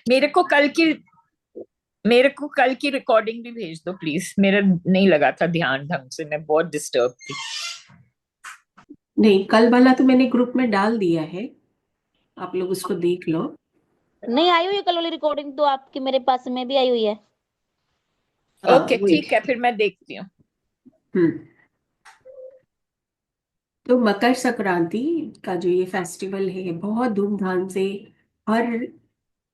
मेरे को कल की मेरे को कल की रिकॉर्डिंग भी भेज दो प्लीज। मेरा नहीं लगा था ध्यान ढंग से, मैं बहुत डिस्टर्ब थी। नहीं, कल वाला तो मैंने ग्रुप में डाल दिया है, आप लोग उसको देख लो। नहीं आई हुई है कल वाली रिकॉर्डिंग तो आपकी, मेरे पास में भी आई हुई है। ओके वही। ठीक है, फिर मैं देखती हूँ। हम्म। तो मकर संक्रांति का जो ये फेस्टिवल है बहुत धूमधाम से हर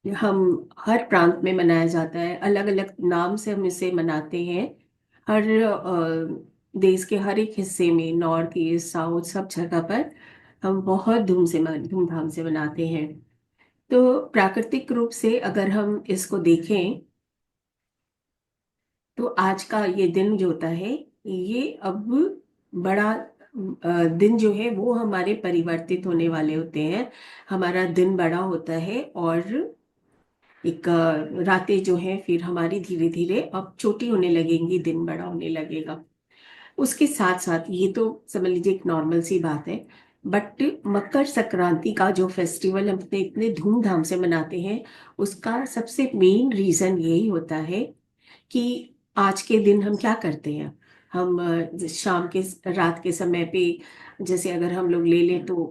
हम हर प्रांत में मनाया जाता है। अलग अलग नाम से हम इसे मनाते हैं। हर देश के हर एक हिस्से में, नॉर्थ ईस्ट साउथ सब जगह पर हम बहुत धूमधाम से मनाते हैं। तो प्राकृतिक रूप से अगर हम इसको देखें तो आज का ये दिन जो होता है, ये अब बड़ा दिन जो है वो हमारे परिवर्तित होने वाले होते हैं। हमारा दिन बड़ा होता है और एक रातें जो हैं फिर हमारी धीरे धीरे अब छोटी होने लगेंगी, दिन बड़ा होने लगेगा। उसके साथ साथ ये तो समझ लीजिए एक नॉर्मल सी बात है। बट मकर संक्रांति का जो फेस्टिवल हम इतने इतने धूमधाम से मनाते हैं, उसका सबसे मेन रीजन यही होता है कि आज के दिन हम क्या करते हैं। हम शाम के रात के समय पे, जैसे अगर हम लोग ले लें तो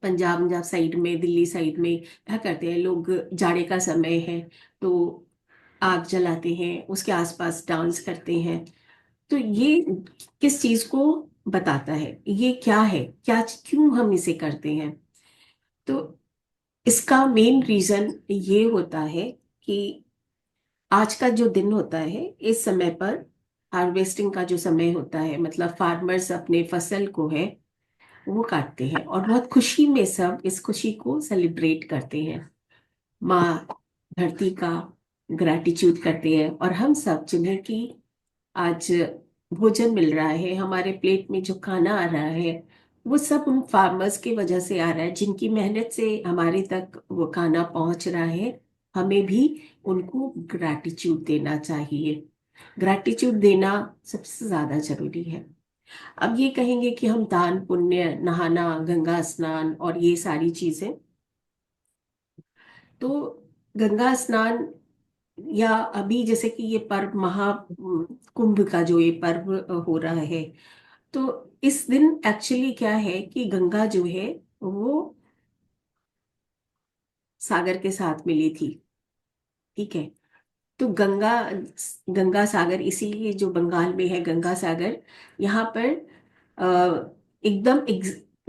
पंजाब पंजाब साइड में, दिल्ली साइड में क्या करते हैं लोग, जाड़े का समय है तो आग जलाते हैं, उसके आसपास डांस करते हैं। तो ये किस चीज को बताता है, ये क्या है, क्या क्यों हम इसे करते हैं। तो इसका मेन रीजन ये होता है कि आज का जो दिन होता है, इस समय पर हार्वेस्टिंग का जो समय होता है, मतलब फार्मर्स अपने फसल को है वो काटते हैं और बहुत खुशी में सब इस खुशी को सेलिब्रेट करते हैं। माँ धरती का ग्रैटिट्यूड करते हैं और हम सब जिन्हें कि आज भोजन मिल रहा है, हमारे प्लेट में जो खाना आ रहा है, वो सब उन फार्मर्स की वजह से आ रहा है जिनकी मेहनत से हमारे तक वो खाना पहुंच रहा है। हमें भी उनको ग्रैटिट्यूड देना चाहिए। ग्रैटिट्यूड देना सबसे ज्यादा जरूरी है। अब ये कहेंगे कि हम दान पुण्य, नहाना, गंगा स्नान और ये सारी चीजें, तो गंगा स्नान या अभी जैसे कि ये पर्व महा कुंभ का जो ये पर्व हो रहा है, तो इस दिन एक्चुअली क्या है कि गंगा जो है वो सागर के साथ मिली थी। ठीक है। तो गंगा गंगा सागर इसीलिए जो बंगाल में है गंगा सागर, यहाँ पर एकदम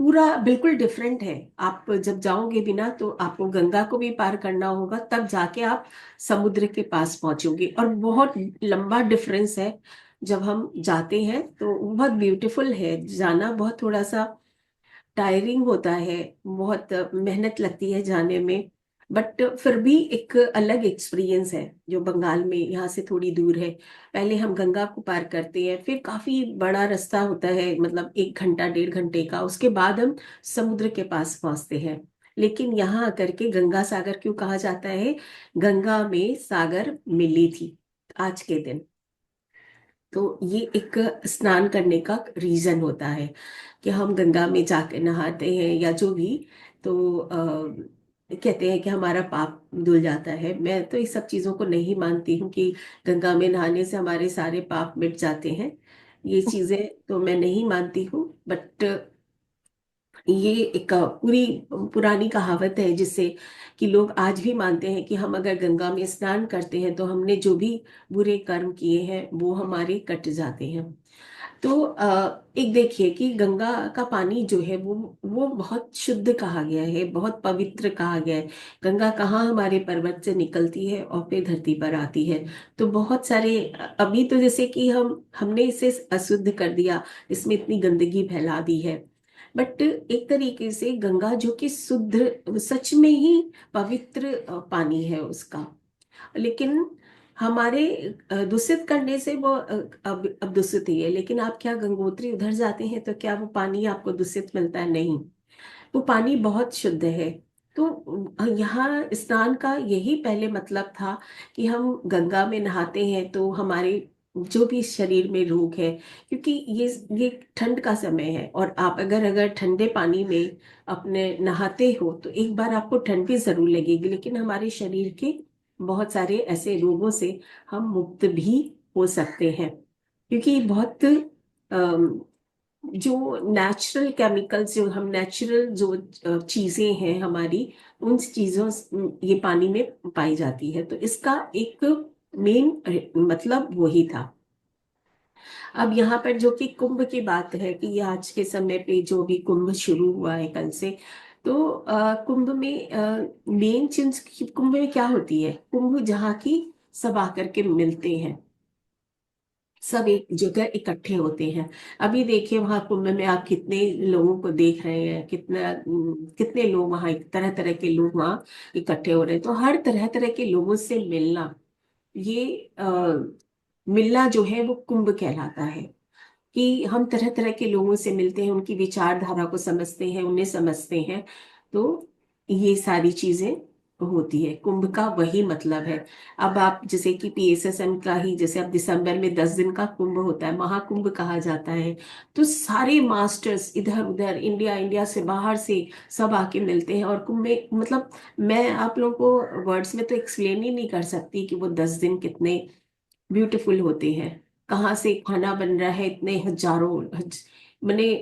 पूरा बिल्कुल डिफरेंट है। आप जब जाओगे भी ना तो आपको गंगा को भी पार करना होगा, तब जाके आप समुद्र के पास पहुंचोगे और बहुत लंबा डिफरेंस है। जब हम जाते हैं तो बहुत ब्यूटीफुल है जाना, बहुत थोड़ा सा टायरिंग होता है, बहुत मेहनत लगती है जाने में। बट फिर भी एक अलग एक्सपीरियंस है जो बंगाल में यहाँ से थोड़ी दूर है। पहले हम गंगा को पार करते हैं, फिर काफी बड़ा रास्ता होता है, मतलब 1 घंटा 1.5 घंटे का, उसके बाद हम समुद्र के पास पहुंचते हैं। लेकिन यहाँ आकर के गंगा सागर क्यों कहा जाता है, गंगा में सागर मिली थी आज के दिन। तो ये एक स्नान करने का रीजन होता है कि हम गंगा में जाकर नहाते हैं या जो भी। तो कहते हैं कि हमारा पाप धुल जाता है। मैं तो इस सब चीजों को नहीं मानती हूँ कि गंगा में नहाने से हमारे सारे पाप मिट जाते हैं। ये चीजें तो मैं नहीं मानती हूँ। बट ये एक पूरी पुरानी कहावत है जिससे कि लोग आज भी मानते हैं कि हम अगर गंगा में स्नान करते हैं तो हमने जो भी बुरे कर्म किए हैं वो हमारे कट जाते हैं। तो एक देखिए कि गंगा का पानी जो है वो बहुत शुद्ध कहा गया है, बहुत पवित्र कहा गया है। गंगा कहाँ हमारे पर्वत से निकलती है और फिर धरती पर आती है। तो बहुत सारे अभी तो जैसे कि हमने इसे अशुद्ध कर दिया, इसमें इतनी गंदगी फैला दी है। बट एक तरीके से गंगा जो कि शुद्ध, सच में ही पवित्र पानी है उसका। लेकिन हमारे दूषित करने से वो अब दूषित ही है। लेकिन आप क्या गंगोत्री उधर जाते हैं तो क्या वो पानी आपको दूषित मिलता है? नहीं, वो पानी बहुत शुद्ध है। तो यहाँ स्नान का यही पहले मतलब था कि हम गंगा में नहाते हैं तो हमारे जो भी शरीर में रोग है, क्योंकि ये ठंड का समय है, और आप अगर अगर ठंडे पानी में अपने नहाते हो तो एक बार आपको ठंड भी जरूर लगेगी, लेकिन हमारे शरीर के बहुत सारे ऐसे रोगों से हम मुक्त भी हो सकते हैं, क्योंकि बहुत जो नेचुरल केमिकल्स, जो हम नेचुरल जो चीजें हैं हमारी, उन चीजों ये पानी में पाई जाती है। तो इसका एक मेन मतलब वही था। अब यहाँ पर जो कि कुंभ की बात है कि आज के समय पे जो भी कुंभ शुरू हुआ है कल से, तो कुंभ में मेन चीज कुंभ में क्या होती है, कुंभ जहाँ की सब आकर के मिलते हैं, सब एक जगह इकट्ठे होते हैं। अभी देखिए वहां कुंभ में आप कितने लोगों को देख रहे हैं, कितने लोग वहां, तरह तरह के लोग वहां इकट्ठे हो रहे हैं। तो हर तरह तरह के लोगों से मिलना, ये मिलना जो है वो कुंभ कहलाता है, कि हम तरह तरह के लोगों से मिलते हैं, उनकी विचारधारा को समझते हैं, उन्हें समझते हैं। तो ये सारी चीजें होती है, कुंभ का वही मतलब है। अब आप जैसे कि पीएसएसएम का ही, जैसे अब दिसंबर में 10 दिन का कुंभ होता है, महाकुंभ कहा जाता है। तो सारे मास्टर्स इधर उधर, इंडिया इंडिया से बाहर से सब आके मिलते हैं, और कुंभ में मतलब मैं आप लोगों को वर्ड्स में तो एक्सप्लेन ही नहीं कर सकती कि वो 10 दिन कितने ब्यूटीफुल होते हैं। कहाँ से खाना बन रहा है, इतने हजारों मैंने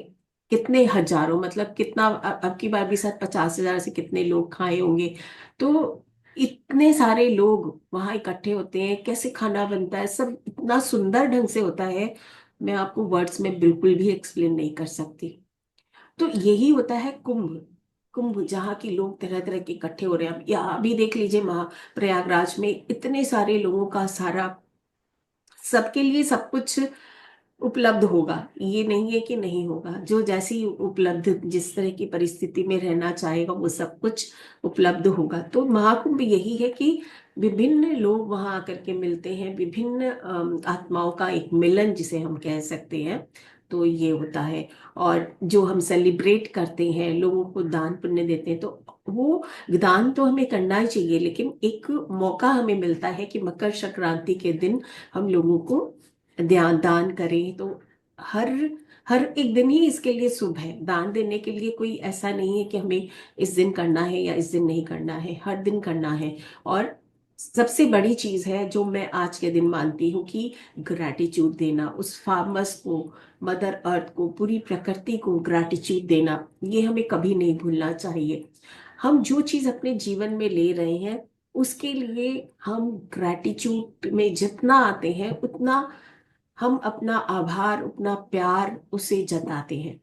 कितने हजारों, मतलब कितना अब की बार भी शायद 50,000 से कितने लोग खाए होंगे। तो इतने सारे लोग वहां इकट्ठे होते हैं, कैसे खाना बनता है, सब इतना सुंदर ढंग से होता है, मैं आपको वर्ड्स में बिल्कुल भी एक्सप्लेन नहीं कर सकती। तो यही होता है कुंभ। कुंभ जहाँ की लोग तरह तरह के इकट्ठे हो रहे हैं। अब या अभी देख लीजिए, महा प्रयागराज में इतने सारे लोगों का सारा, सबके लिए सब कुछ उपलब्ध होगा, ये नहीं है कि नहीं होगा। जो जैसी उपलब्ध, जिस तरह की परिस्थिति में रहना चाहेगा वो सब कुछ उपलब्ध होगा। तो महाकुंभ यही है कि विभिन्न लोग वहां आकर के मिलते हैं, विभिन्न आत्माओं का एक मिलन जिसे हम कह सकते हैं। तो ये होता है। और जो हम सेलिब्रेट करते हैं, लोगों को दान पुण्य देते हैं, तो वो दान तो हमें करना ही चाहिए, लेकिन एक मौका हमें मिलता है कि मकर संक्रांति के दिन हम लोगों को ध्यान दान करें। तो हर हर एक दिन ही इसके लिए शुभ है, दान देने के लिए कोई ऐसा नहीं है कि हमें इस दिन करना है या इस दिन नहीं करना है, हर दिन करना है। और सबसे बड़ी चीज है जो मैं आज के दिन मानती हूँ कि ग्रैटिट्यूड देना, उस फार्मर्स को, मदर अर्थ को, पूरी प्रकृति को ग्रैटिट्यूड देना, ये हमें कभी नहीं भूलना चाहिए। हम जो चीज अपने जीवन में ले रहे हैं उसके लिए हम ग्रैटिट्यूड में जितना आते हैं उतना हम अपना आभार, अपना प्यार उसे जताते हैं।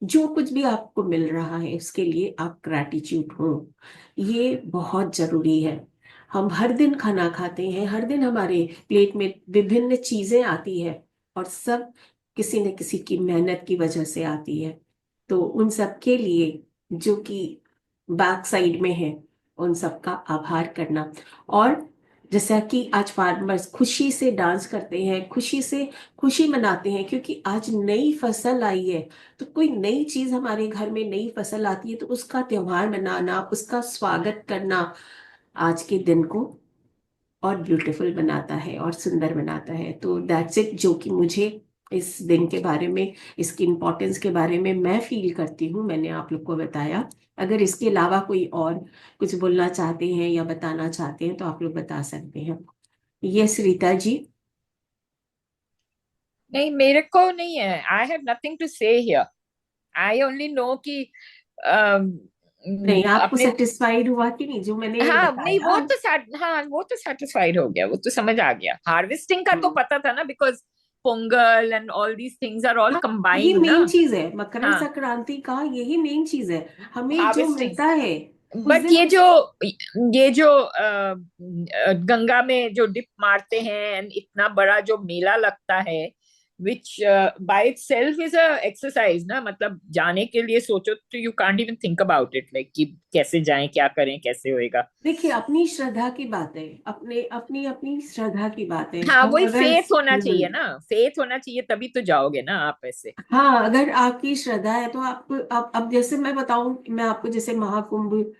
जो कुछ भी आपको मिल रहा है उसके लिए आप ग्रैटिट्यूड हो, ये बहुत जरूरी है। हम हर दिन खाना खाते हैं, हर दिन हमारे प्लेट में विभिन्न चीजें आती है, और सब किसी न किसी की मेहनत की वजह से आती है। तो उन सब के लिए जो कि बैक साइड में है, उन सब का आभार करना। और जैसा कि आज फार्मर्स खुशी से डांस करते हैं, खुशी से खुशी मनाते हैं, क्योंकि आज नई फसल आई है। तो कोई नई चीज हमारे घर में, नई फसल आती है, तो उसका त्योहार मनाना, उसका स्वागत करना आज के दिन को और ब्यूटीफुल बनाता है और सुंदर बनाता है। तो दैट्स इट, जो कि मुझे इस दिन के बारे में, इसकी इम्पोर्टेंस के बारे में मैं फील करती हूँ, मैंने आप लोग को बताया। अगर इसके अलावा कोई और कुछ बोलना चाहते हैं या बताना चाहते हैं तो आप लोग बता सकते हैं। यस रीता जी। नहीं, मेरे को नहीं है, आई हैव नथिंग टू से हियर। आई ओनली नो कि अम, नहीं, आपको अपने, सेटिस्फाइड हुआ कि नहीं जो मैंने हाँ नहीं बताया? वो तो हाँ वो तो सेटिस्फाइड हो गया, वो तो समझ आ गया। हार्वेस्टिंग का तो हम्म। पता था ना, because Pongal and all these things are all हाँ, यही कंबाइंड ना। मेन चीज है, मकर हाँ, संक्रांति का यही मेन चीज है। हमें जो हार्वेस्टिंग। मिलता है उस बट दिन हम। ये जो गंगा में जो डिप मारते हैं and इतना बड़ा जो मेला लगता है, विच by itself is a exercise ना, मतलब जाने के लिए सोचो तो you can't even think about it, like कि कैसे जाएं, क्या करें, कैसे होएगा। देखिए, अपनी श्रद्धा की बात है, अपने अपनी अपनी श्रद्धा की बात है। हाँ, हम वही अगर फेथ होना चाहिए ना, फेथ होना चाहिए, तभी तो जाओगे ना आप ऐसे। हाँ, अगर आपकी श्रद्धा है तो आप, अब जैसे मैं बताऊं, मैं आपको जैसे महाकुंभ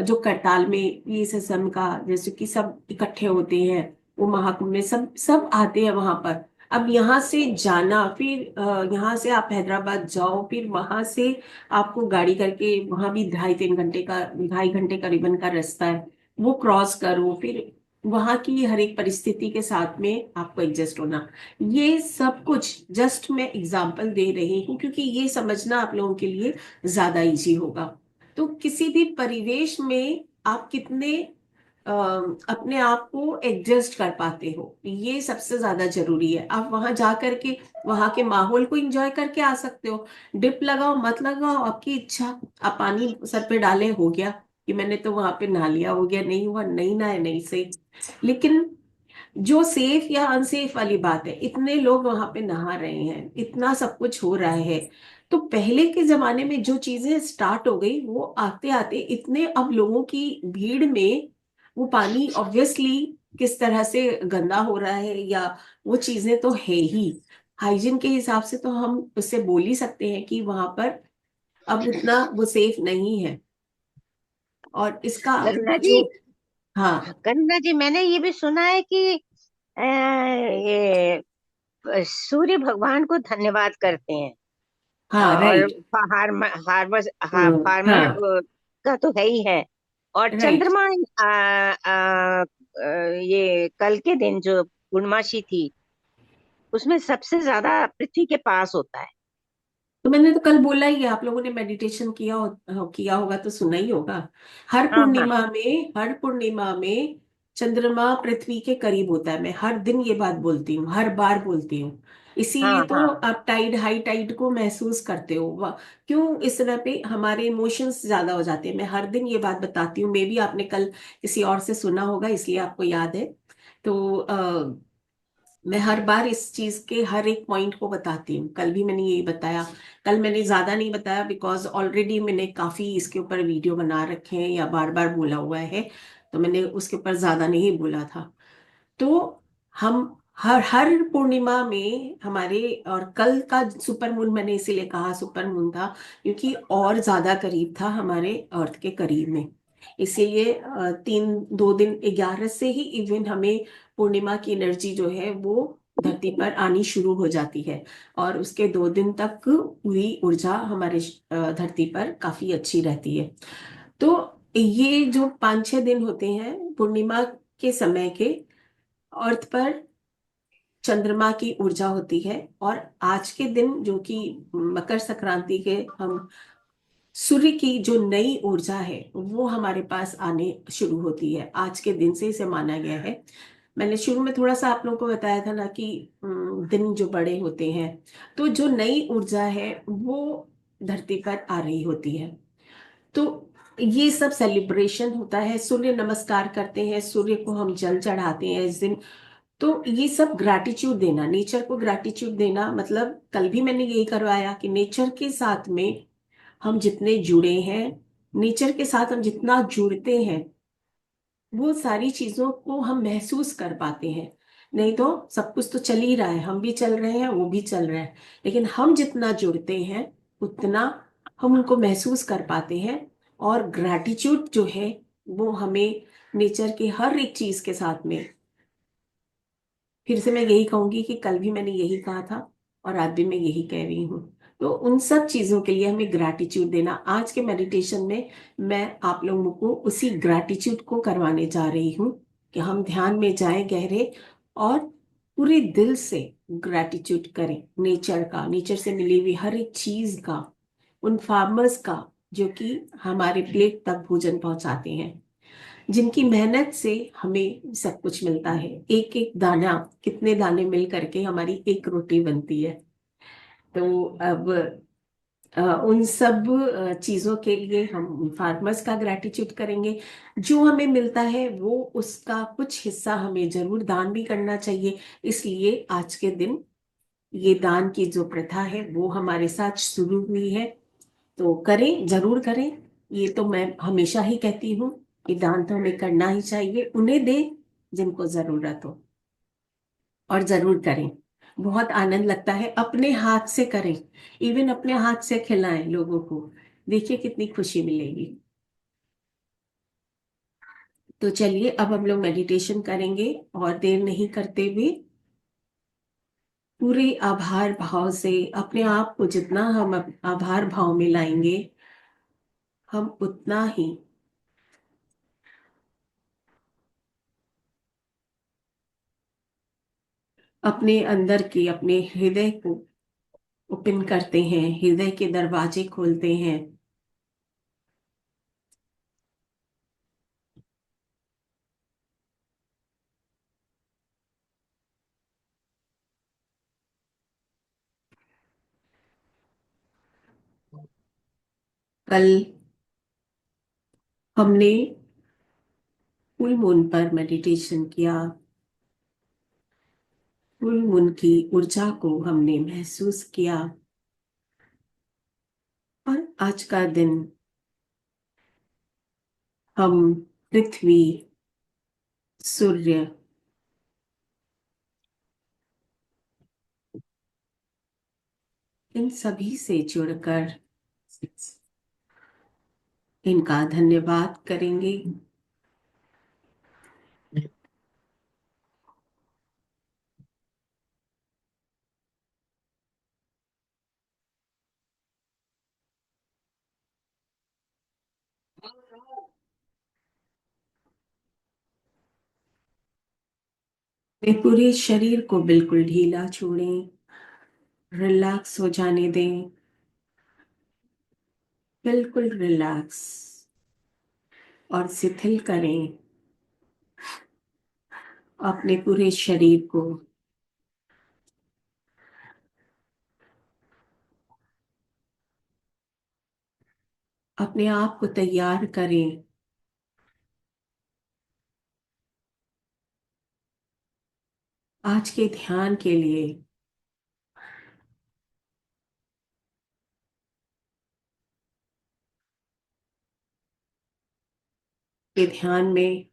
जो करताल में ये सत्संग का, जैसे कि सब इकट्ठे होते हैं, वो महाकुंभ में सब सब आते हैं वहां पर। अब यहाँ से जाना, फिर यहाँ से आप हैदराबाद जाओ, फिर वहां से आपको गाड़ी करके वहां भी 2.5-3 घंटे का, 2.5 घंटे करीबन का रास्ता है, वो क्रॉस करो, फिर वहां की हर एक परिस्थिति के साथ में आपको एडजस्ट होना। ये सब कुछ जस्ट मैं एग्जांपल दे रही हूँ, क्योंकि ये समझना आप लोगों के लिए ज्यादा इजी होगा। तो किसी भी परिवेश में आप कितने अ, अपने आप को एडजस्ट कर पाते हो, ये सबसे ज्यादा जरूरी है। आप वहां जा करके वहां के माहौल को एंजॉय करके आ सकते हो। डिप लगाओ मत लगाओ आपकी इच्छा, आप पानी सर पे डाले हो गया कि मैंने तो वहां पे नहा लिया, हो गया, नहीं हुआ नहीं नहाए नहीं सही। लेकिन जो सेफ या अनसेफ वाली बात है, इतने लोग वहां पे नहा रहे हैं, इतना सब कुछ हो रहा है। तो पहले के जमाने में जो चीजें स्टार्ट हो गई, वो आते आते इतने अब लोगों की भीड़ में वो पानी ऑब्वियसली किस तरह से गंदा हो रहा है, या वो चीजें तो है ही। हाइजीन के हिसाब से तो हम उससे बोल ही सकते हैं कि वहां पर अब उतना वो सेफ नहीं है। और इसका करुणा जी, जो, हाँ करुणा जी, मैंने ये भी सुना है कि ये सूर्य भगवान को धन्यवाद करते हैं। हाँ और राइट, फार्मर हाँ का तो है ही है। और राइट। चंद्रमा, ये कल के दिन जो पूर्णमासी थी, उसमें सबसे ज्यादा पृथ्वी के पास होता है। तो मैंने तो कल बोला ही है, आप लोगों ने मेडिटेशन किया होगा तो सुना ही होगा। हाँ हाँ हर पूर्णिमा में चंद्रमा पृथ्वी के करीब होता है। मैं हर दिन ये बात बोलती हूँ, हर बार बोलती हूँ। इसीलिए हाँ तो हाँ आप टाइड, हाई टाइड को महसूस करते हो। क्यों इस तरह पे हमारे इमोशंस ज्यादा हो जाते हैं। मैं हर दिन ये बात बताती हूँ, मे भी आपने कल किसी और से सुना होगा इसलिए आपको याद है। तो मैं हर बार इस चीज के हर एक पॉइंट को बताती हूँ। कल भी मैंने यही बताया। कल मैंने ज्यादा नहीं बताया, बिकॉज ऑलरेडी मैंने काफी इसके ऊपर वीडियो बना रखे हैं या बार बार बोला हुआ है, तो मैंने उसके ऊपर ज्यादा नहीं बोला था। तो हम हर हर पूर्णिमा में हमारे, और कल का सुपर मून मैंने इसीलिए कहा सुपर मून था, क्योंकि और ज्यादा करीब था हमारे अर्थ के करीब में। इसीलिए 2 दिन 11 से ही इवन हमें पूर्णिमा की एनर्जी जो है वो धरती पर आनी शुरू हो जाती है। और उसके 2 दिन तक पूरी ऊर्जा हमारे धरती पर काफी अच्छी रहती है। तो ये जो 5-6 दिन होते हैं पूर्णिमा के समय के, अर्थ पर चंद्रमा की ऊर्जा होती है। और आज के दिन जो कि मकर संक्रांति के, हम सूर्य की जो नई ऊर्जा है वो हमारे पास आने शुरू होती है। आज के दिन से इसे माना गया है। मैंने शुरू में थोड़ा सा आप लोगों को बताया था ना कि दिन जो बड़े होते हैं, तो जो नई ऊर्जा है वो धरती पर आ रही होती है। तो ये सब सेलिब्रेशन होता है, सूर्य नमस्कार करते हैं, सूर्य को हम जल चढ़ाते हैं इस दिन। तो ये सब ग्रैटिट्यूड देना, नेचर को ग्रैटिट्यूड देना, मतलब कल भी मैंने यही करवाया कि नेचर के साथ में हम जितने जुड़े हैं, नेचर के साथ हम जितना जुड़ते हैं, वो सारी चीजों को हम महसूस कर पाते हैं। नहीं तो सब कुछ तो चल ही रहा है, हम भी चल रहे हैं वो भी चल रहा है, लेकिन हम जितना जुड़ते हैं उतना हम उनको महसूस कर पाते हैं। और ग्रैटिट्यूड जो है वो हमें नेचर के हर एक चीज के साथ में, फिर से मैं यही कहूंगी कि कल भी मैंने यही कहा था और आज भी मैं यही कह रही हूँ। तो उन सब चीजों के लिए हमें ग्रैटिट्यूड देना, आज के मेडिटेशन में मैं आप लोगों को उसी ग्रैटिट्यूड को करवाने जा रही हूँ कि हम ध्यान में जाएं गहरे, और पूरे दिल से ग्रैटिट्यूड करें नेचर का, नेचर से मिली हुई हर एक चीज का, उन फार्मर्स का जो कि हमारे प्लेट तक भोजन पहुंचाते हैं, जिनकी मेहनत से हमें सब कुछ मिलता है। एक एक दाना, कितने दाने मिल करके हमारी एक रोटी बनती है। तो अब उन सब चीजों के लिए हम फार्मर्स का ग्रैटिट्यूड करेंगे। जो हमें मिलता है वो उसका कुछ हिस्सा हमें जरूर दान भी करना चाहिए। इसलिए आज के दिन ये दान की जो प्रथा है वो हमारे साथ शुरू हुई है। तो करें, जरूर करें। ये तो मैं हमेशा ही कहती हूँ कि दान तो हमें करना ही चाहिए, उन्हें दें जिनको जरूरत हो, और जरूर करें। बहुत आनंद लगता है, अपने हाथ से करें, इवन अपने हाथ से खिलाएं लोगों को, देखिए कितनी खुशी मिलेगी। तो चलिए अब हम लोग मेडिटेशन करेंगे, और देर नहीं करते हुए पूरे आभार भाव से अपने आप को जितना हम आभार भाव में लाएंगे, हम उतना ही अपने अंदर के, अपने हृदय को ओपन करते हैं, हृदय के दरवाजे खोलते हैं। कल हमने फुल मून पर मेडिटेशन किया। फुल मून की ऊर्जा को हमने महसूस किया, और आज का दिन हम पृथ्वी, सूर्य, इन सभी से जुड़कर इनका धन्यवाद करेंगे। अपने पूरे शरीर को बिल्कुल ढीला छोड़ें, रिलैक्स हो जाने दें, बिल्कुल रिलैक्स, और शिथिल करें अपने पूरे शरीर को। अपने आप को तैयार करें आज के ध्यान के लिए। के ध्यान में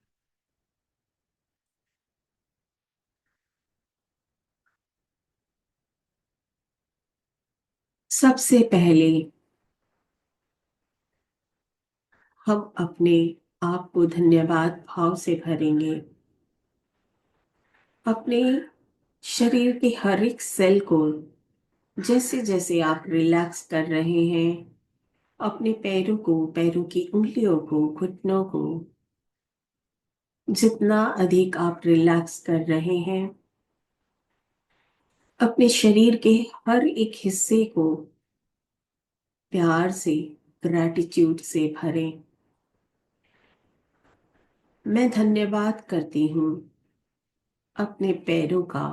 सबसे पहले हम अपने आप को धन्यवाद भाव से भरेंगे। अपने शरीर के हर एक सेल को, जैसे जैसे आप रिलैक्स कर रहे हैं, अपने पैरों को, पैरों की उंगलियों को, घुटनों को जितना अधिक आप रिलैक्स कर रहे हैं, अपने शरीर के हर एक हिस्से को प्यार से, ग्रैटिट्यूड से भरें। मैं धन्यवाद करती हूँ अपने पैरों का,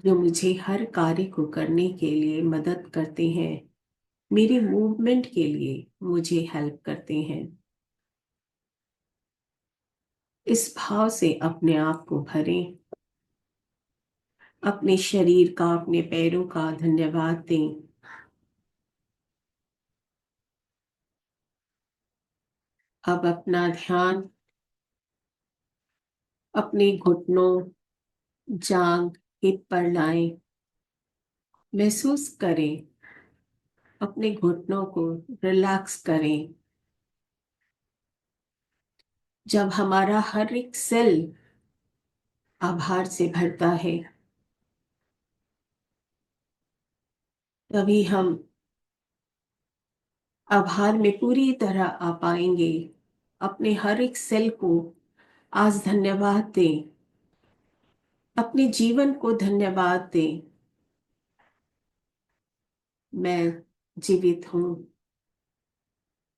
जो मुझे हर कार्य को करने के लिए मदद करते हैं, मेरे मूवमेंट के लिए मुझे हेल्प करते हैं। इस भाव से अपने आप को भरें, अपने शरीर का, अपने पैरों का धन्यवाद दें। अब अपना ध्यान अपने घुटनों, जांग, हिप पर लाएं। महसूस करें, अपने घुटनों को रिलैक्स करें। जब हमारा हर एक सेल आभार से भरता है, तभी हम आभार में पूरी तरह आ पाएंगे। अपने हर एक सेल को आज धन्यवाद दें, अपने जीवन को धन्यवाद दें। मैं जीवित हूं,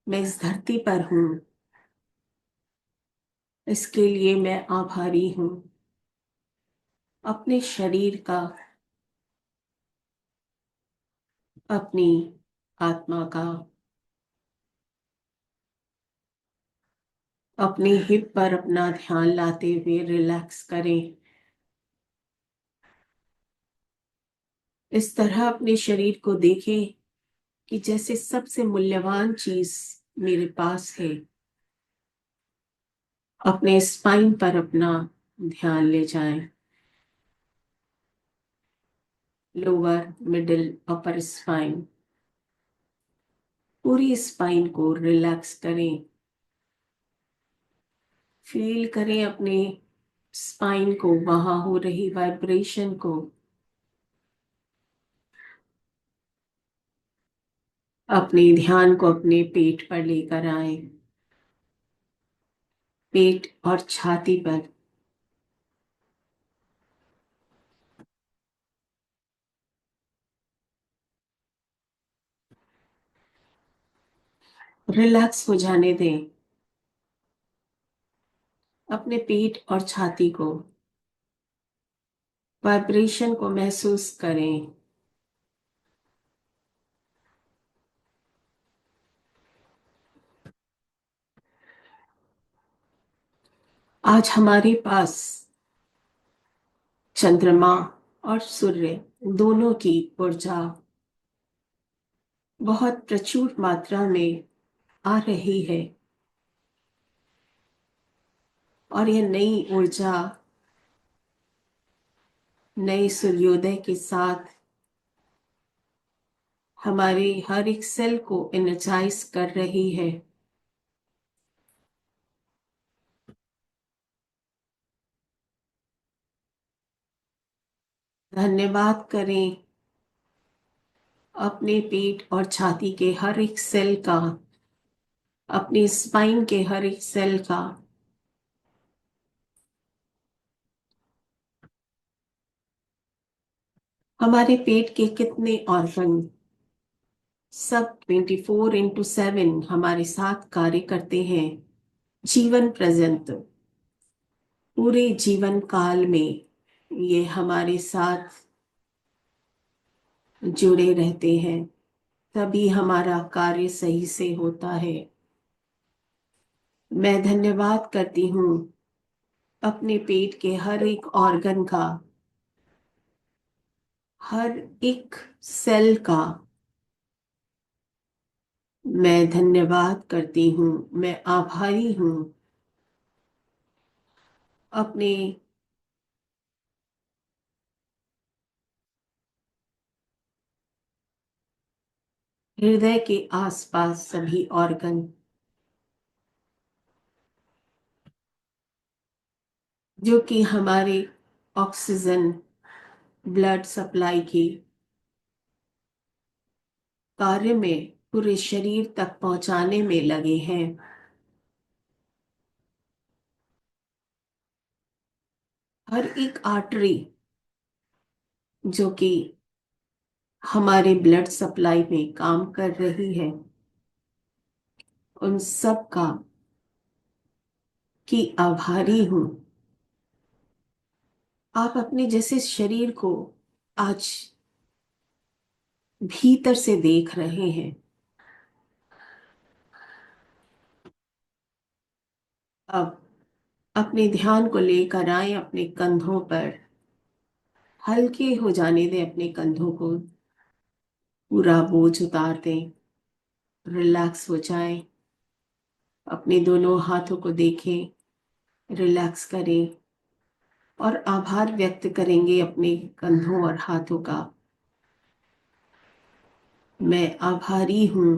मैं इस धरती पर हूं, इसके लिए मैं आभारी हूं। अपने शरीर का, अपनी आत्मा का, अपने हिप पर अपना ध्यान लाते हुए रिलैक्स करें। इस तरह अपने शरीर को देखें कि जैसे सबसे मूल्यवान चीज मेरे पास है। अपने स्पाइन पर अपना ध्यान ले जाएं। लोअर, मिडिल, अपर स्पाइन, पूरी स्पाइन को रिलैक्स करें, फील करें अपने स्पाइन को, वहां हो रही वाइब्रेशन को। अपने ध्यान को अपने पेट पर लेकर आए, पेट और छाती पर। रिलैक्स हो जाने दें अपने पेट और छाती को, वाइब्रेशन को महसूस करें। आज हमारे पास चंद्रमा और सूर्य दोनों की ऊर्जा बहुत प्रचुर मात्रा में आ रही है, और यह नई ऊर्जा नए सूर्योदय के साथ हमारे हर एक सेल को एनर्जाइज कर रही है। धन्यवाद करें अपने पेट और छाती के हर एक सेल का, अपनी स्पाइन के हर एक सेल का। हमारे पेट के कितने ऑर्गन सब 24/7 हमारे साथ कार्य करते हैं, जीवन पर्यंत, पूरे जीवन काल में ये हमारे साथ जुड़े रहते हैं, तभी हमारा कार्य सही से होता है। मैं धन्यवाद करती हूँ अपने पेट के हर एक ऑर्गन का, हर एक सेल का। मैं धन्यवाद करती हूँ, मैं आभारी हूँ अपने हृदय के आसपास सभी ऑर्गन जो कि हमारे ऑक्सीजन ब्लड सप्लाई की कार्य में पूरे शरीर तक पहुंचाने में लगे हैं। हर एक आर्टरी जो कि हमारे ब्लड सप्लाई में काम कर रही है, उन सब का की आभारी हूं। आप अपने जैसे शरीर को आज भीतर से देख रहे हैं। अब अपने ध्यान को लेकर आए अपने कंधों पर, हल्के हो जाने दें अपने कंधों को, पूरा बोझ उतार दें, रिलैक्स हो जाएं। अपने दोनों हाथों को देखें, रिलैक्स करें और आभार व्यक्त करेंगे अपने कंधों और हाथों का। मैं आभारी हूं,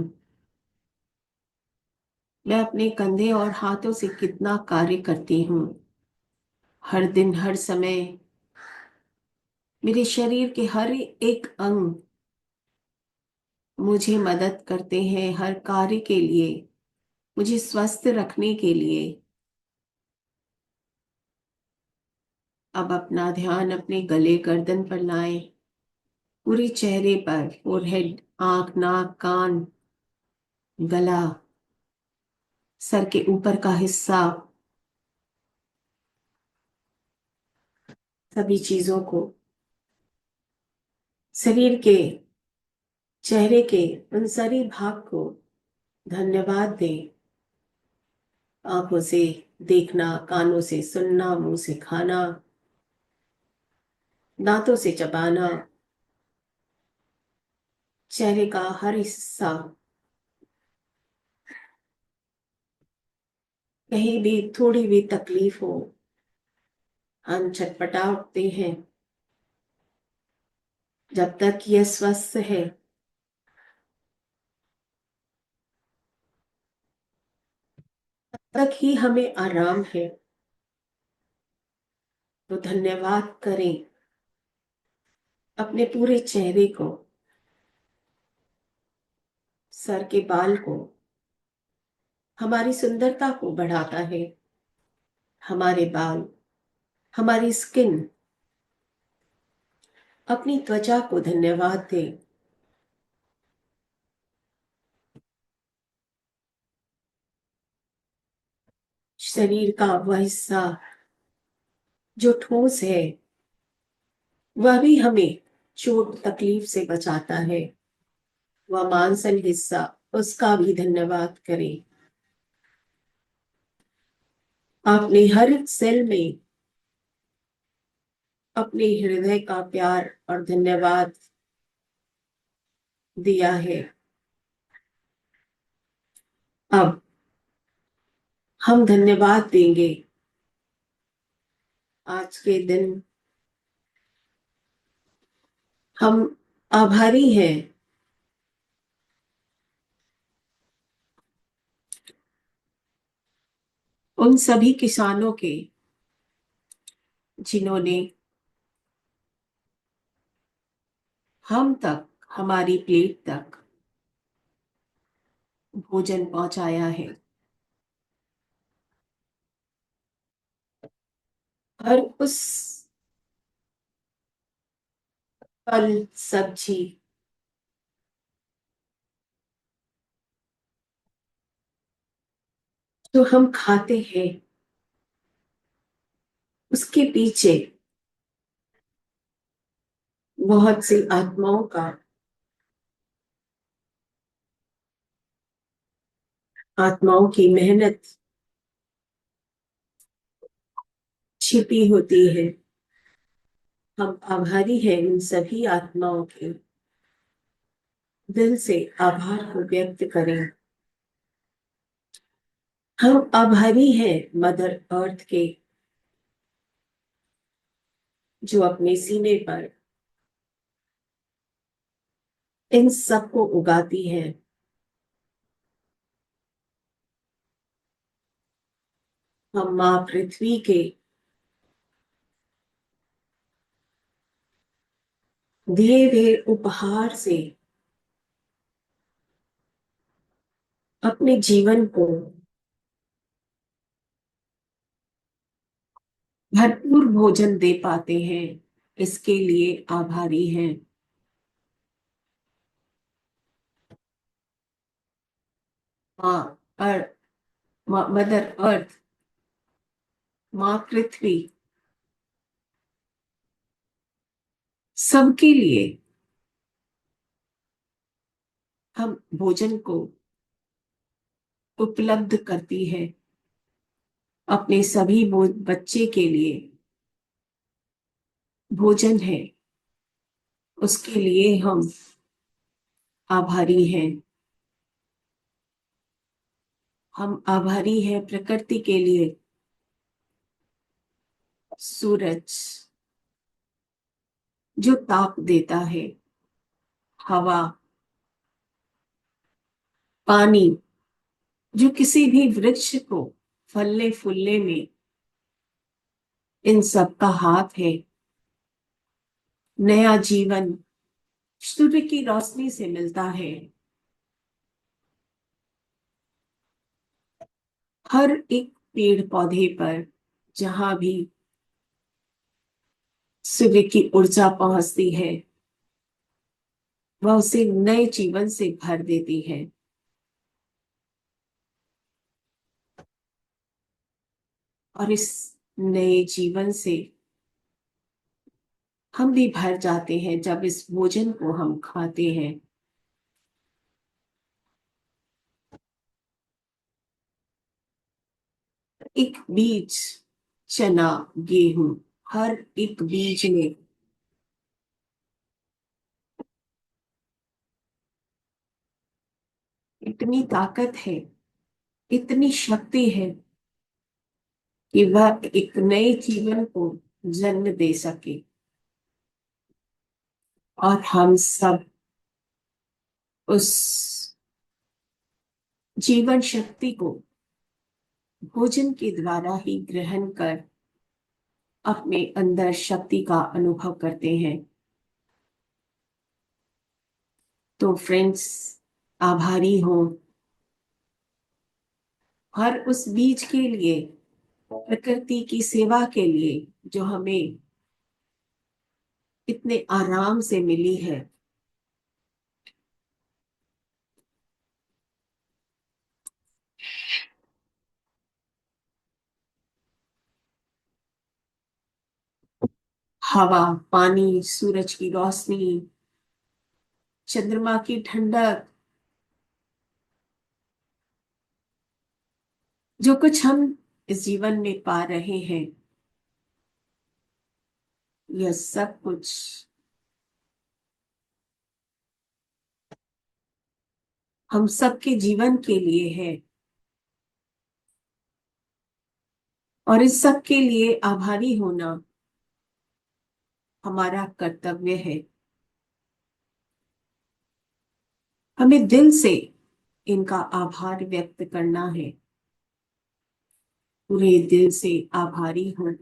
मैं अपने कंधे और हाथों से कितना कार्य करती हूँ। हर दिन हर समय मेरे शरीर के हर एक अंग मुझे मदद करते हैं हर कार्य के लिए, मुझे स्वस्थ रखने के लिए। अब अपना ध्यान अपने गले गर्दन पर लाएं, पूरे चेहरे पर, फोरहेड, आंख, नाक, कान, गला, सर के ऊपर का हिस्सा, सभी चीजों को, शरीर के, चेहरे के उन सारी भाग को धन्यवाद दें। आंखों से देखना, कानों से सुनना, मुंह से खाना, दांतों से चबाना, चेहरे का हर हिस्सा, कहीं भी थोड़ी भी तकलीफ हो हम छटपटा उठते हैं। जब तक यह स्वस्थ है तक ही हमें आराम है, तो धन्यवाद करें अपने पूरे चेहरे को, सर के बाल को। हमारी सुंदरता को बढ़ाता है हमारे बाल, हमारी स्किन। अपनी त्वचा को धन्यवाद दें। शरीर का वह हिस्सा जो ठोस है, वह भी हमें चोट तकलीफ से बचाता है। वह मांसल हिस्सा, उसका भी धन्यवाद करें। आपने हर सेल में अपने हृदय का प्यार और धन्यवाद दिया है। अब हम धन्यवाद देंगे आज के दिन। हम आभारी हैं उन सभी किसानों के जिन्होंने हम तक, हमारी प्लेट तक भोजन पहुंचाया है। हर उस फल सब्जी जो हम खाते हैं, उसके पीछे बहुत सी आत्माओं का, आत्माओं की मेहनत छिपी होती है। हम आभारी हैं उन सभी आत्माओं के। दिल से आभार को व्यक्त करें। हम आभारी हैं मदर अर्थ के, जो अपने सीने पर इन सबको उगाती है। हम माँ पृथ्वी के दिए हुए उपहार से अपने जीवन को भरपूर भोजन दे पाते हैं, इसके लिए आभारी हैं। माँ अर्थ, मदर अर्थ, माँ पृथ्वी, सबके लिए हम भोजन को उपलब्ध करती है। अपने सभी बच्चे के लिए भोजन है, उसके लिए हम आभारी हैं। हम आभारी हैं प्रकृति के लिए। सूरज जो ताप देता है, हवा, पानी जो किसी भी वृक्ष को फलने फूलने में इन सब का हाथ है। नया जीवन सूर्य की रोशनी से मिलता है। हर एक पेड़ पौधे पर जहां भी सूर्य की ऊर्जा पहुंचती है, वह उसे नए जीवन से भर देती है। और इस नए जीवन से हम भी भर जाते हैं जब इस भोजन को हम खाते हैं। एक बीज, चना, गेहूं, हर एक बीज में इतनी ताकत है, इतनी शक्ति है कि वह एक नए जीवन को जन्म दे सके। और हम सब उस जीवन शक्ति को भोजन के द्वारा ही ग्रहण कर अपने अंदर शक्ति का अनुभव करते हैं। तो फ्रेंड्स, आभारी हो हर उस बीज के लिए, प्रकृति की सेवा के लिए जो हमें इतने आराम से मिली है। हवा, पानी, सूरज की रोशनी, चंद्रमा की ठंडक, जो कुछ हम इस जीवन में पा रहे हैं, यह सब कुछ हम सबके जीवन के लिए है। और इस सब के लिए आभारी होना हमारा कर्तव्य है। हमें दिल से इनका आभार व्यक्त करना है। पूरे दिल से आभारी हूं।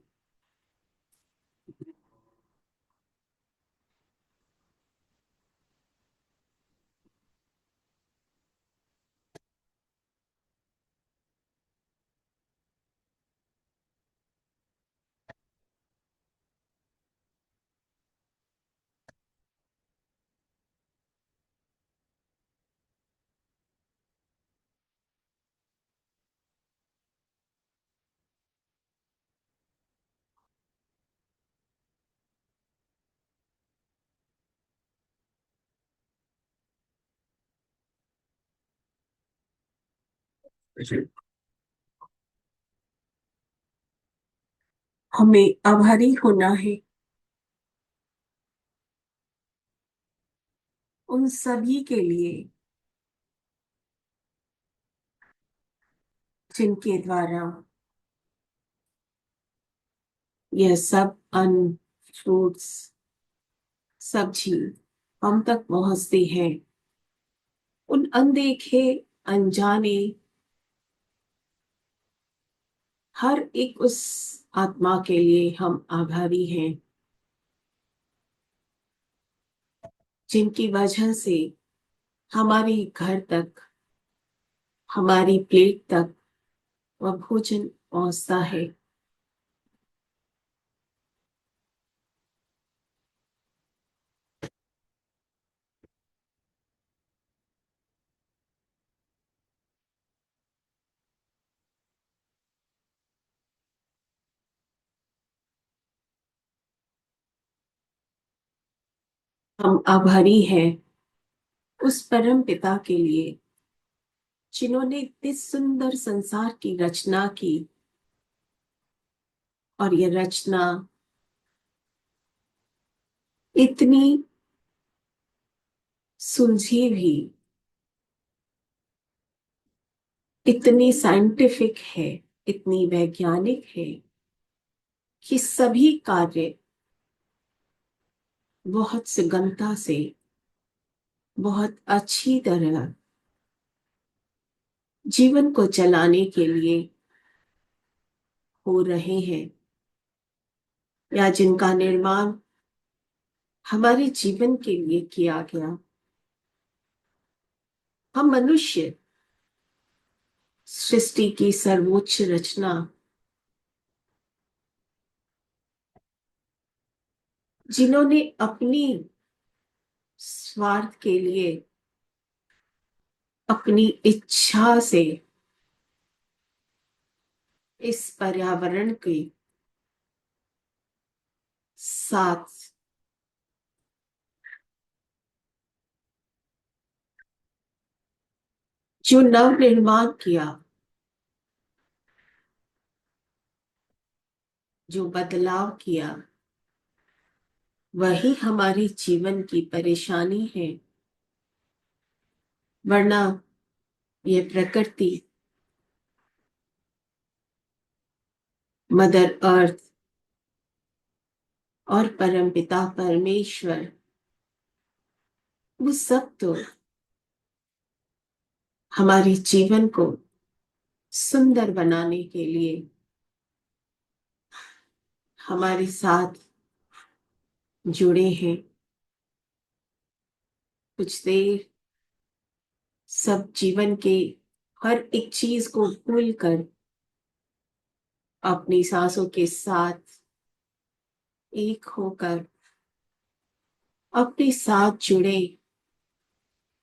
हमें आभारी होना है उन सभी के लिए जिनके द्वारा यह सब अन्न, फ्रूट्स, सब्जी हम तक पहुंचते हैं। उन अनदेखे, अनजाने हर एक उस आत्मा के लिए हम आभारी हैं, जिनकी वजह से हमारे घर तक, हमारी प्लेट तक वह भोजन पहुंचता है। हम आभारी हैं उस परम पिता के लिए जिन्होंने इतने सुंदर संसार की रचना की, और यह रचना इतनी सुलझी भी, इतनी साइंटिफिक है, इतनी वैज्ञानिक है कि सभी कार्य बहुत सुगमता से, बहुत अच्छी तरह जीवन को चलाने के लिए हो रहे हैं, या जिनका निर्माण हमारे जीवन के लिए किया गया। हम मनुष्य सृष्टि की सर्वोच्च रचना, जिन्होंने अपनी स्वार्थ के लिए, अपनी इच्छा से इस पर्यावरण के साथ जो नव निर्माण किया, जो बदलाव किया, वही हमारे जीवन की परेशानी है। वरना यह प्रकृति, मदर अर्थ और परमपिता परमेश्वर, वो सब तो हमारे जीवन को सुंदर बनाने के लिए हमारे साथ जुड़े हैं। कुछ देर सब जीवन के हर एक चीज को भूलकर अपनी सांसों के साथ एक होकर अपने साथ जुड़े,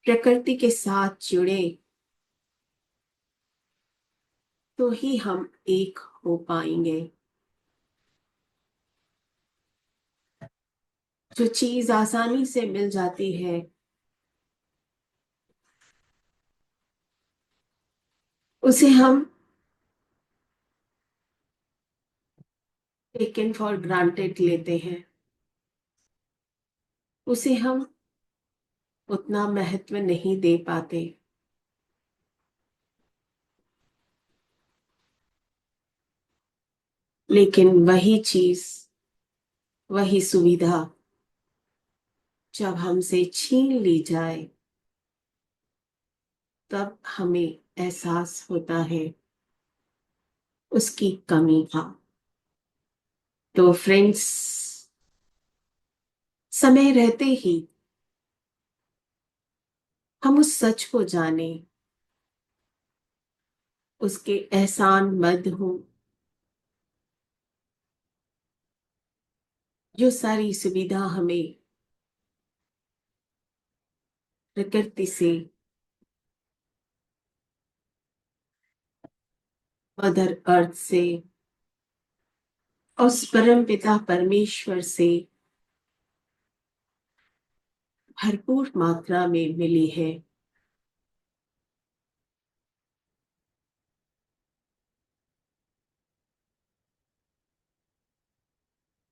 प्रकृति के साथ जुड़े, तो ही हम एक हो पाएंगे। जो चीज आसानी से मिल जाती है उसे हम टेकन फॉर ग्रांटेड लेते हैं, उसे हम उतना महत्व नहीं दे पाते। लेकिन वही चीज, वही सुविधा जब हमसे छीन ली जाए तब हमें एहसास होता है उसकी कमी का। तो फ्रेंड्स, समय रहते ही हम उस सच को जाने, उसके एहसान मंद हो, जो सारी सुविधा हमें प्रकृति से, मदर अर्थ से, उस परम पिता परमेश्वर से भरपूर मात्रा में मिली है।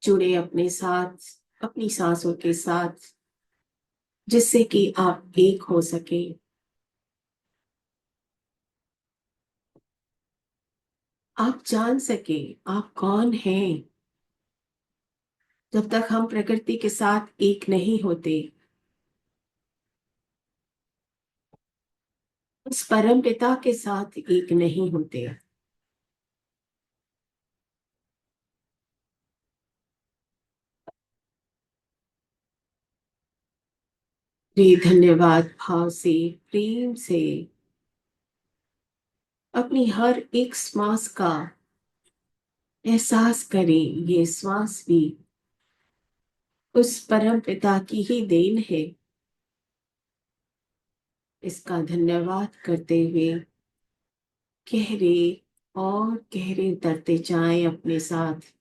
जुड़े अपने साथ, अपनी सांसों के साथ, जिससे कि आप एक हो सके। आप जान सके आप कौन हैं। जब तक हम प्रकृति के साथ एक नहीं होते, उस परम पिता के साथ एक नहीं होते। वे धन्यवाद भाव से, प्रेम से अपनी हर एक श्वास का एहसास करें। ये श्वास भी उस परम पिता की ही देन है। इसका धन्यवाद करते हुए गहरे और गहरे उतरते जाएं अपने साथ।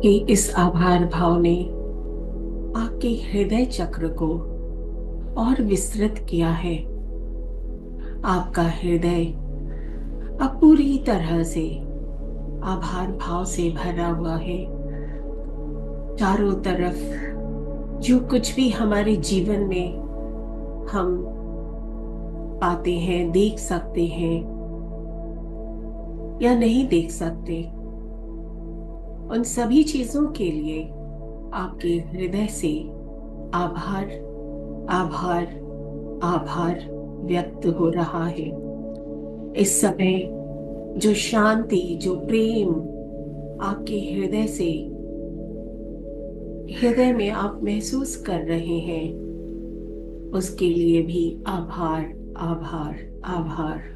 आपके इस आभार भाव ने आपके हृदय चक्र को और विस्तृत किया है। आपका हृदय अब पूरी तरह से आभार भाव से भरा हुआ है। चारों तरफ जो कुछ भी हमारे जीवन में हम पाते हैं, देख सकते हैं या नहीं देख सकते, उन सभी चीजों के लिए आपके हृदय से आभार आभार आभार व्यक्त हो रहा है। इस समय जो शांति, जो प्रेम आपके हृदय से, हृदय में आप महसूस कर रहे हैं, उसके लिए भी आभार आभार आभार।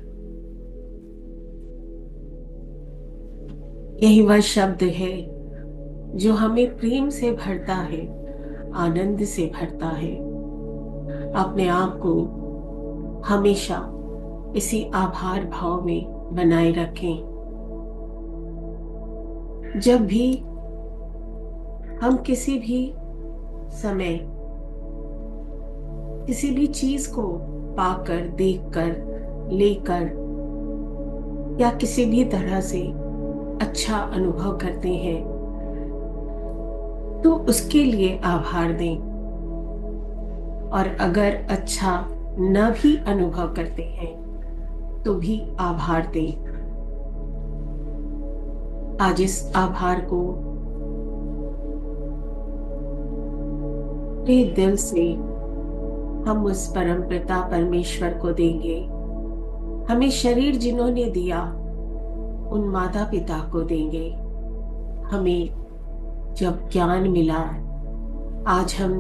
यही वह शब्द है जो हमें प्रेम से भरता है, आनंद से भरता है। अपने आप को हमेशा इसी आभार भाव में बनाए रखें। जब भी हम किसी भी समय किसी भी चीज को पाकर, देखकर, लेकर या किसी भी तरह से अच्छा अनुभव करते हैं तो उसके लिए आभार दें। और अगर अच्छा न भी अनुभव करते हैं तो भी आभार दें। आज इस आभार को पूरे दिल से हम उस परम पिता परमेश्वर को देंगे। हमें शरीर जिन्होंने दिया उन माता पिता को देंगे। हमें जब ज्ञान मिला, आज हम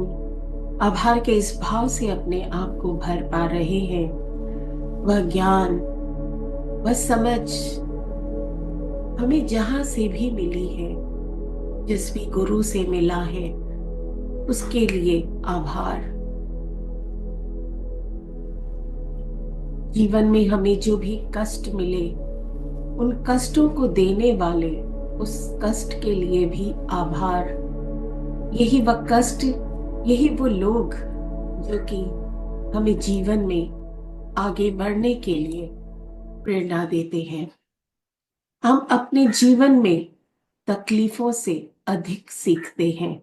आभार के इस भाव से अपने आप को भर पा रहे हैं। वह ज्ञान, वह समझ हमें जहां से भी मिली है, जिस भी गुरु से मिला है, उसके लिए आभार। जीवन में हमें जो भी कष्ट मिले, उन कष्टों को देने वाले उस कष्ट के लिए भी आभार। यही वह कष्ट, यही वो लोग जो कि हमें जीवन में आगे बढ़ने के लिए प्रेरणा देते हैं। हम अपने जीवन में तकलीफों से अधिक सीखते हैं,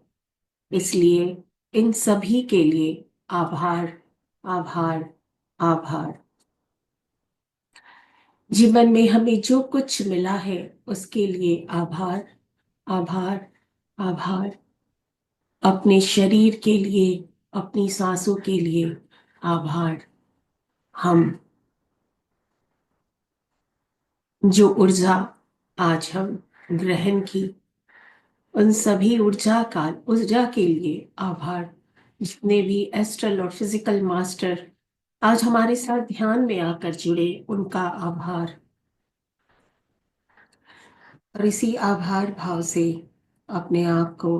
इसलिए इन सभी के लिए आभार आभार आभार। जीवन में हमें जो कुछ मिला है उसके लिए आभार आभार आभार। अपने शरीर के लिए, अपनी सांसों के लिए आभार। हम जो ऊर्जा आज हम ग्रहण की, उन सभी ऊर्जा के लिए आभार। जितने भी एस्ट्रल और फिजिकल मास्टर आज हमारे साथ ध्यान में आकर जुड़े, उनका आभार। और इसी आभार भाव से अपने आप को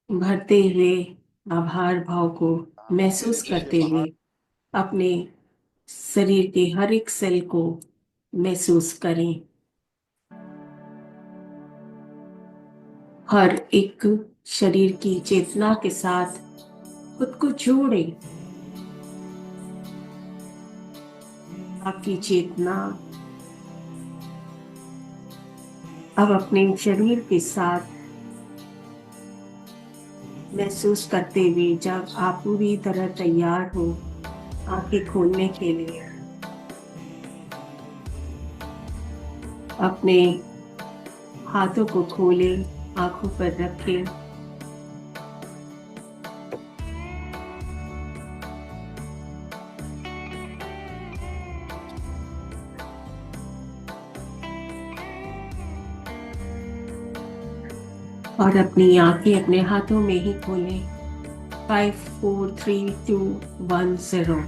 भरते हुए, आभार भाव को महसूस करते हुए अपने शरीर के हर एक सेल को महसूस करें। हर एक शरीर की चेतना के साथ खुद को जोड़ें। आपकी चेतना अब अपने शरीर के साथ महसूस करते हुए, जब आप पूरी तरह तैयार हो आंखें खोलने के लिए, अपने हाथों को खोलें, आंखों पर रखें। और अपनी आंखें अपने हाथों में ही खोलें। 5 4 3 2 1 0।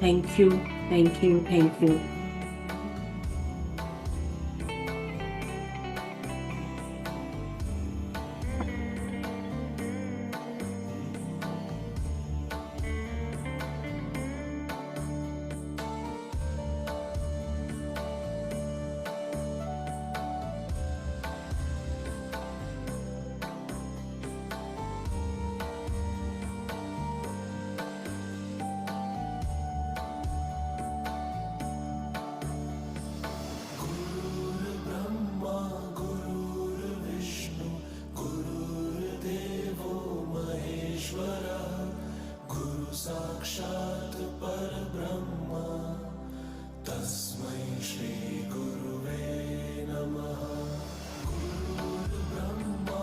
Thank you, thank you, thank you. साक्षात् परब्रह्म तस्मै श्री गुरुवे नमः। गुरुर्ब्रह्मा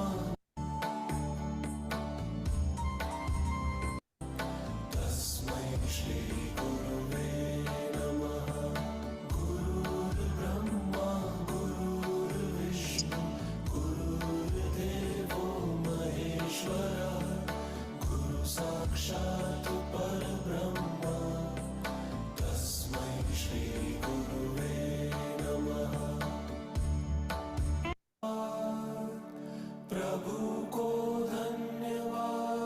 तस्मै श्री गुरुवे नमः। गुरुर्ब्रह्मा गुरुर्विष्णु गुरुर्देवो महेश्वरः गुरु साक्षात् परब्रह्म तस्मै श्री गुरुवे नमः। प्रभु को धन्यवाद,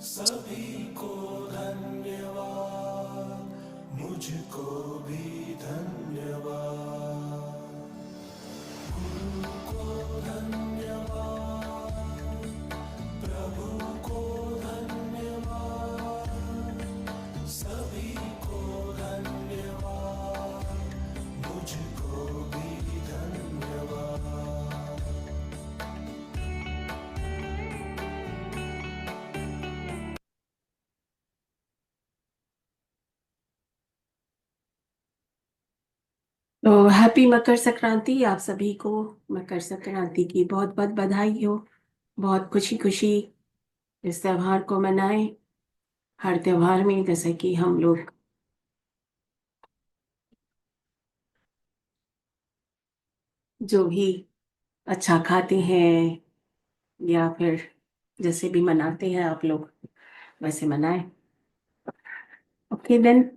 सभी को धन्यवाद, मुझको भी धन्यवाद। गुरु को धन्यवाद, प्रभु को धन्यवाद, सभी को धन्यवाद, मुझको भी धन्यवाद। तो हैप्पी मकर संक्रांति। आप सभी को मकर संक्रांति की बहुत बहुत बधाई हो। बहुत खुशी खुशी इस त्योहार को मनाएं। हर त्योहार में जैसे कि हम लोग जो भी अच्छा खाते हैं या फिर जैसे भी मनाते हैं आप लोग वैसे मनाएं। Okay then,